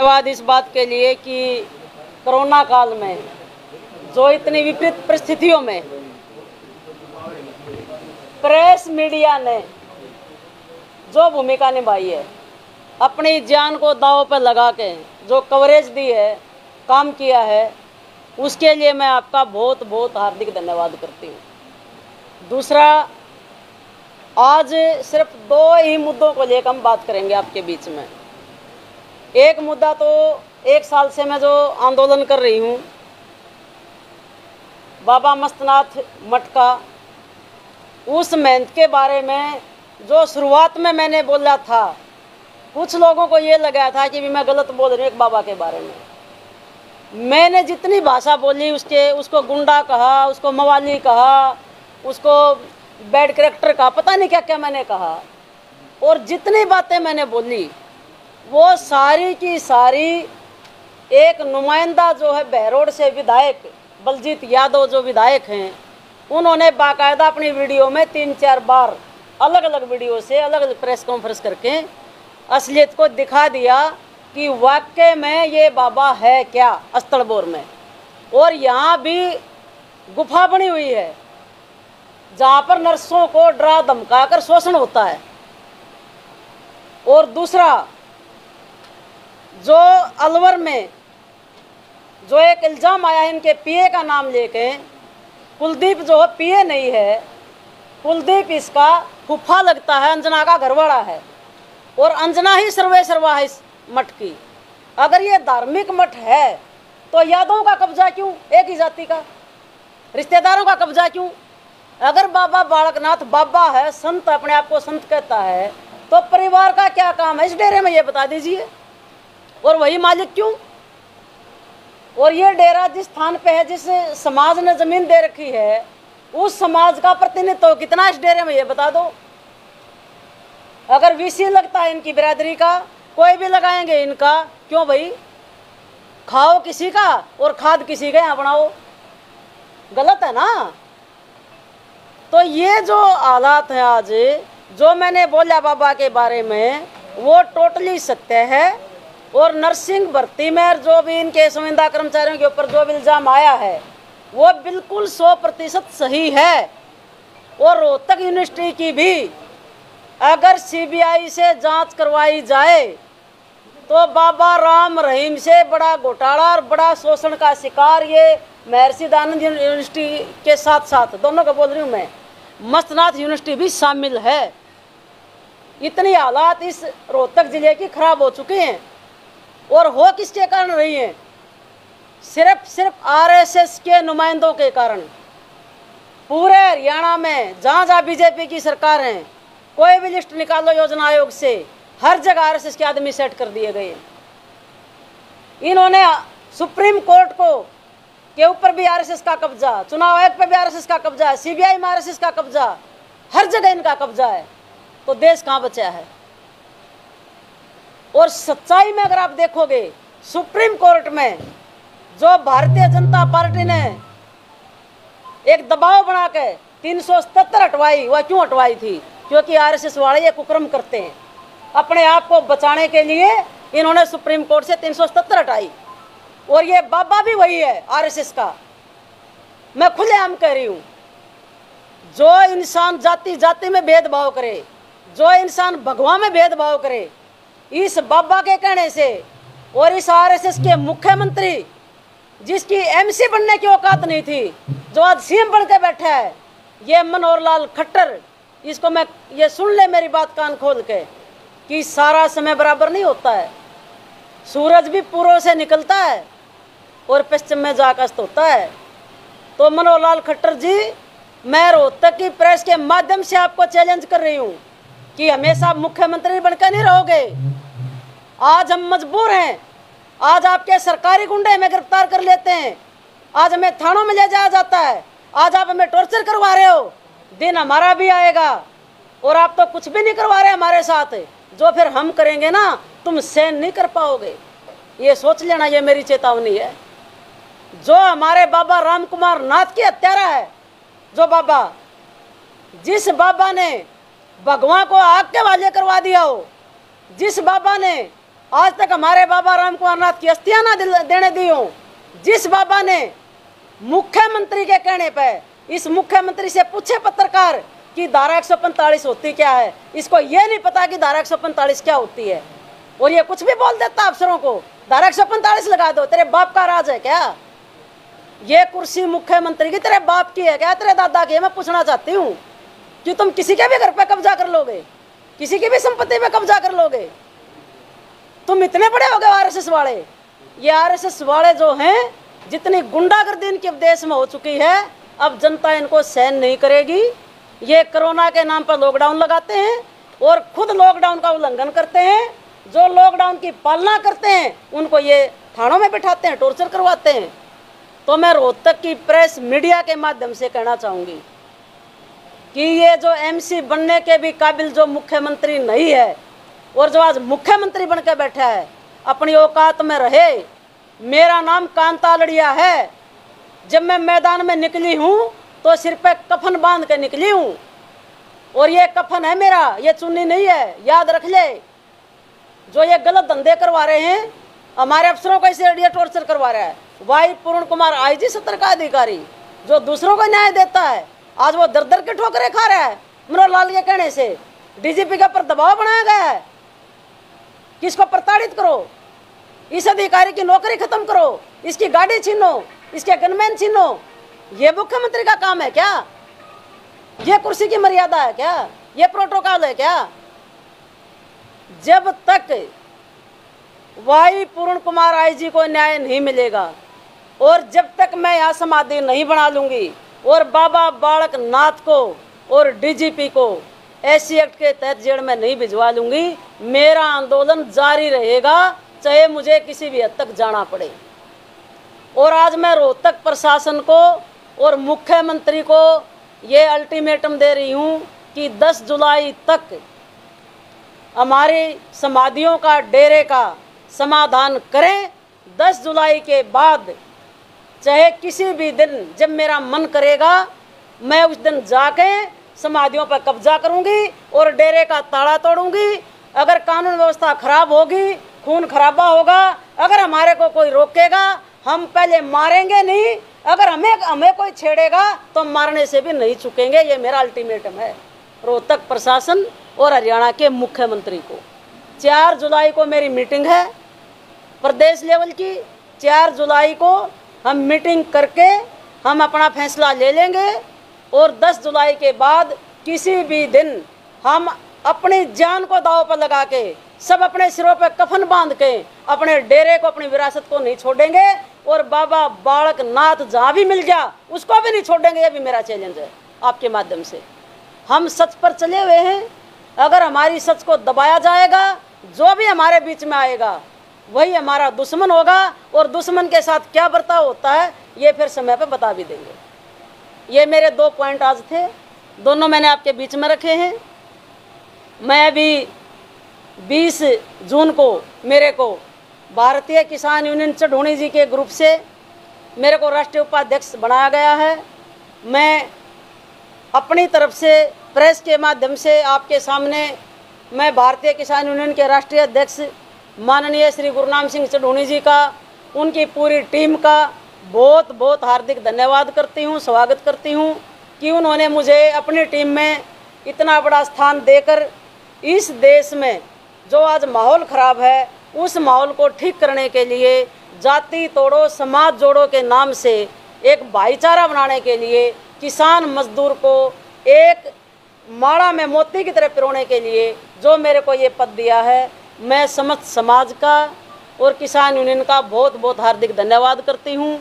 धन्यवाद इस बात के लिए कि कोरोना काल में जो इतनी विपरीत परिस्थितियों में प्रेस मीडिया ने जो भूमिका निभाई है, अपनी जान को दांव पर लगा के जो कवरेज दी है, काम किया है, उसके लिए मैं आपका बहुत बहुत हार्दिक धन्यवाद करती हूँ। दूसरा, आज सिर्फ दो ही मुद्दों को लेकर हम बात करेंगे आपके बीच में। एक मुद्दा तो 1 साल से मैं जो आंदोलन कर रही हूँ, बाबा मस्तनाथ मठ का, उस मेहनत के बारे में जो शुरुआत में मैंने बोला था, कुछ लोगों को ये लगा था कि भी मैं गलत बोल रही हूँ एक बाबा के बारे में। मैंने जितनी भाषा बोली उसको गुंडा कहा, उसको मवाली कहा, उसको बैड कैरेक्टर कहा, पता नहीं क्या क्या मैंने कहा। और जितनी बातें मैंने बोली वो सारी की सारी एक नुमाइंदा जो है बहरोड से विधायक बलजीत यादव जो विधायक हैं, उन्होंने बाकायदा अपनी वीडियो में 3-4 बार अलग अलग वीडियो से अलग अलग प्रेस कॉन्फ्रेंस करके असलियत को दिखा दिया कि वाकई में ये बाबा है क्या अस्तलबोर में। और यहाँ भी गुफा बनी हुई है जहाँ पर नर्सों को डरा धमका कर शोषण होता है। और दूसरा, जो अलवर में जो एक इल्ज़ाम आया है इनके पीए का नाम लेके, कुलदीप जो पीए नहीं है, कुलदीप इसका फूफा लगता है, अंजना का घरवाड़ा है, और अंजना ही सर्वे सर्वा है इस मठ की। अगर ये धार्मिक मठ है तो यादवों का कब्जा क्यों, एक ही जाति का, रिश्तेदारों का कब्जा क्यों? अगर बाबा बालकनाथ बाबा है, संत अपने आप को संत कहता है, तो परिवार का क्या काम है इस डेरे में, ये बता दीजिए। और वही मालिक क्यों? और ये डेरा जिस स्थान पे है, जिस समाज ने जमीन दे रखी है, उस समाज का प्रतिनिधित्व कितना इस डेरे में, ये बता दो। अगर वीसी लगता है इनकी बिरादरी का, कोई भी लगाएंगे इनका, क्यों भाई? खाओ किसी का और खाद किसी का यहाँ बनाओ, गलत है ना। तो ये जो हालात है आज, जो मैंने बोला बाबा के बारे में, वो टोटली सत्य है। और नर्सिंग भर्ती में जो भी इनके संविदा कर्मचारियों के ऊपर जो भी इल्ज़ाम आया है, वो बिल्कुल 100% सही है। और रोहतक यूनिवर्सिटी की भी अगर सीबीआई से जांच करवाई जाए तो बाबा राम रहीम से बड़ा घोटाला और बड़ा शोषण का शिकार ये महर्षि दयानंद यूनिवर्सिटी के साथ साथ, दोनों का बोल रही हूँ मैं, मस्तनाथ यूनिवर्सिटी भी शामिल है। इतनी हालात इस रोहतक जिले की खराब हो चुके हैं। और हो किसके कारण रही है? सिर्फ आरएसएस के नुमाइंदों के कारण। पूरे हरियाणा में जहाँ जहाँ बीजेपी की सरकार है, कोई भी लिस्ट निकालो योजना आयोग से, हर जगह आरएसएस के आदमी सेट कर दिए गए। इन्होंने सुप्रीम कोर्ट को के ऊपर भी आरएसएस का कब्जा, चुनाव आयोग पर भी आरएसएस का कब्जा, सीबीआई में आरएसएस का कब्जा, हर जगह इनका कब्जा है। तो देश कहाँ बचा है? और सच्चाई में अगर आप देखोगे, सुप्रीम कोर्ट में जो भारतीय जनता पार्टी ने एक दबाव बना के 377 हटवाई, वह क्यों हटवाई थी? क्योंकि आरएसएस वाले ये कुकर्म करते हैं। अपने आप को बचाने के लिए इन्होंने सुप्रीम कोर्ट से 377 हटाई। और ये बाबा भी वही है आरएसएस का। मैं खुलेआम कह रही हूँ, जो इंसान जाति जाति में भेदभाव करे, जो इंसान भगवान में भेदभाव करे, इस बाबा के कहने से, और इस आरएसएस के मुख्यमंत्री जिसकी एमसी बनने की औकात नहीं थी, जो आज सीएम बन के बैठा है, ये मनोहर लाल खट्टर, इसको मैं ये सुन ले मेरी बात कान खोल के, कि सारा समय बराबर नहीं होता है। सूरज भी पूर्व से निकलता है और पश्चिम में जाकर अस्त होता है। तो मनोहर लाल खट्टर जी, मैं रोहतक की प्रेस के माध्यम से आपको चैलेंज कर रही हूँ कि हमेशा मुख्यमंत्री बनकर नहीं रहोगे। आज हम मजबूर हैं, आज आपके सरकारी गुंडे हमें गिरफ्तार कर लेते हैं, आज हमें थानों में ले जाया जाता है, आज आप हमें टॉर्चर करवा रहे हो। दिन हमारा भी आएगा और आप तो कुछ भी नहीं करवा रहे हमारे साथ, जो फिर हम करेंगे ना, तुम सहन नहीं कर पाओगे। ये सोच लेना, ये मेरी चेतावनी है। जो हमारे बाबा राम कुमार नाथ की हत्यारा है, जो बाबा, जिस बाबा ने भगवान को आग के वाले करवा दिया हो, जिस बाबा ने आज तक हमारे बाबा राम कुमार नाथ की अस्थियां ना देने दी हो। जिस बाबा ने मुख्यमंत्री के कहने पर, इस मुख्यमंत्री से पूछे पत्रकार कि धारा 145 होती क्या है, इसको ये नहीं पता कि धारा 145 क्या होती है, और ये कुछ भी बोल देता अफसरों को धारा 145 लगा दो। तेरे बाप का राज है क्या? ये कुर्सी मुख्यमंत्री की तेरे बाप की है क्या, तेरे दादा की है? मैं पूछना चाहती हूँ कि तुम किसी के भी घर पे कब्जा कर लोगे, किसी की भी संपत्ति पे कब्जा कर लोगे? तुम इतने बड़े हो गए आरएसएस वाले। ये आरएसएस वाले जो हैं, जितनी गुंडागर्दी इनके देश में हो चुकी है, अब जनता इनको सहन नहीं करेगी। ये कोरोना के नाम पर लॉकडाउन लगाते हैं और खुद लॉकडाउन का उल्लंघन करते हैं। जो लॉकडाउन की पालना करते हैं उनको ये थानों में बिठाते हैं, टॉर्चर करवाते हैं। तो मैं रोहतक की प्रेस मीडिया के माध्यम से कहना चाहूँगी कि ये जो एमसी बनने के भी काबिल जो मुख्यमंत्री नहीं है, और जो आज मुख्यमंत्री बनकर बैठा है, अपनी औकात में रहे। मेरा नाम कांता लड़िया है। जब मैं मैदान में निकली हूँ तो सिर पे कफन बांध के निकली हूँ, और ये कफन है मेरा, ये चुन्नी नहीं है, याद रख ले। जो ये गलत धंधे करवा रहे हैं, हमारे अफसरों को इसे टॉर्चर करवा रहा है। वाई पूर्ण कुमार आईजी सत्र का अधिकारी जो दूसरों को न्याय देता है, आज वो दर दर के ठोकरें खा रहा है। मनोहर लाल के कहने से डीजीपी के ऊपर दबाव बनाया गया है कि इसको प्रताड़ित करो, इस अधिकारी की नौकरी खत्म करो, इसकी गाड़ी छीनो, इसके गनमैन छीनो। ये मुख्यमंत्री का काम है क्या? ये कुर्सी की मर्यादा है क्या? ये प्रोटोकॉल है क्या? जब तक वाई पूर्ण कुमार आईजी को न्याय नहीं मिलेगा, और जब तक मैं यहाँ समाधि नहीं बना लूंगी और बाबा बालक नाथ को और डीजीपी को एससी एक्ट के तहत जेल में नहीं भिजवा लूंगी, मेरा आंदोलन जारी रहेगा, चाहे मुझे किसी भी हद तक जाना पड़े। और आज मैं रोहतक प्रशासन को और मुख्यमंत्री को ये अल्टीमेटम दे रही हूँ कि 10 जुलाई तक हमारी समाधियों का, डेरे का समाधान करें। 10 जुलाई के बाद चाहे किसी भी दिन जब मेरा मन करेगा, मैं उस दिन जाके समाधियों पर कब्जा करूंगी और डेरे का ताला तोड़ूंगी। अगर कानून व्यवस्था खराब होगी, खून खराबा होगा, अगर हमारे को कोई रोकेगा, हम पहले मारेंगे नहीं। अगर हमें कोई छेड़ेगा तो मारने से भी नहीं चुकेंगे। ये मेरा अल्टीमेटम है रोहतक प्रशासन और हरियाणा के मुख्यमंत्री को। 4 जुलाई को मेरी मीटिंग है प्रदेश लेवल की। 4 जुलाई को हम मीटिंग करके हम अपना फैसला ले लेंगे, और 10 जुलाई के बाद किसी भी दिन हम अपनी जान को दांव पर लगा के, सब अपने सिरों पर कफन बांध के अपने डेरे को, अपनी विरासत को नहीं छोड़ेंगे, और बाबा बालक नाथ जहाँ भी मिल गया उसको भी नहीं छोड़ेंगे। ये भी मेरा चैलेंज है आपके माध्यम से। हम सच पर चले हुए हैं। अगर हमारी सच को दबाया जाएगा, जो भी हमारे बीच में आएगा वही हमारा दुश्मन होगा, और दुश्मन के साथ क्या बर्ताव होता है ये फिर समय पर बता भी देंगे। ये मेरे 2 पॉइंट आज थे, दोनों मैंने आपके बीच में रखे हैं। मैं अभी 20 जून को मेरे को भारतीय किसान यूनियन चढ़ोनी जी के ग्रुप से मेरे को राष्ट्रीय उपाध्यक्ष बनाया गया है। मैं अपनी तरफ से प्रेस के माध्यम से आपके सामने मैं भारतीय किसान यूनियन के राष्ट्रीय अध्यक्ष माननीय श्री गुरनाम सिंह चढ़ोनी जी का, उनकी पूरी टीम का बहुत बहुत हार्दिक धन्यवाद करती हूँ, स्वागत करती हूँ कि उन्होंने मुझे अपनी टीम में इतना बड़ा स्थान देकर इस देश में जो आज माहौल ख़राब है उस माहौल को ठीक करने के लिए, जाति तोड़ो समाज जोड़ो के नाम से एक भाईचारा बनाने के लिए, किसान मजदूर को एक माड़ा में मोती की तरह पिरोने के लिए जो मेरे को ये पद दिया है, मैं समस्त समाज का और किसान यूनियन का बहुत बहुत हार्दिक धन्यवाद करती हूँ।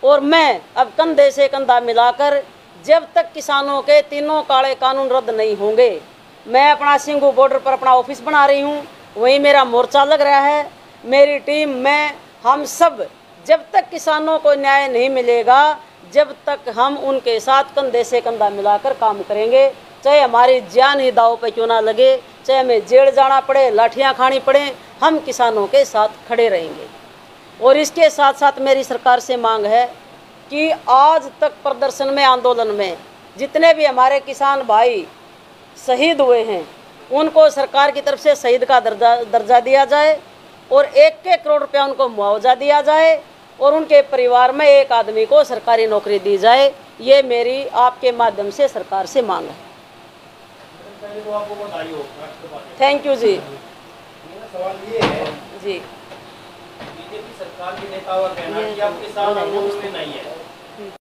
और मैं अब कंधे से कंधा मिलाकर जब तक किसानों के तीनों काले कानून रद्द नहीं होंगे, मैं अपना सिंगू बॉर्डर पर अपना ऑफिस बना रही हूँ, वहीं मेरा मोर्चा लग रहा है। मेरी टीम, मैं, हम सब जब तक किसानों को न्याय नहीं मिलेगा, जब तक हम उनके साथ कंधे से कंधा मिलाकर काम करेंगे, चाहे हमारी जान ही दाव पे क्यों ना लगे, चाहे हमें जेल जाना पड़े, लाठियाँ खानी पड़े, हम किसानों के साथ खड़े रहेंगे। और इसके साथ साथ मेरी सरकार से मांग है कि आज तक प्रदर्शन में, आंदोलन में जितने भी हमारे किसान भाई शहीद हुए हैं उनको सरकार की तरफ से शहीद का दर्जा दिया जाए। और 1-1 करोड़ रुपया उनको मुआवजा दिया जाए और उनके परिवार में एक आदमी को सरकारी नौकरी दी जाए। ये मेरी आपके माध्यम से सरकार से मांग है। थैंक यू जी। सवाल ये है जी, बीजेपी सरकार के नेताओं का कहना है कि आपके साथ आंदोलन में नहीं है,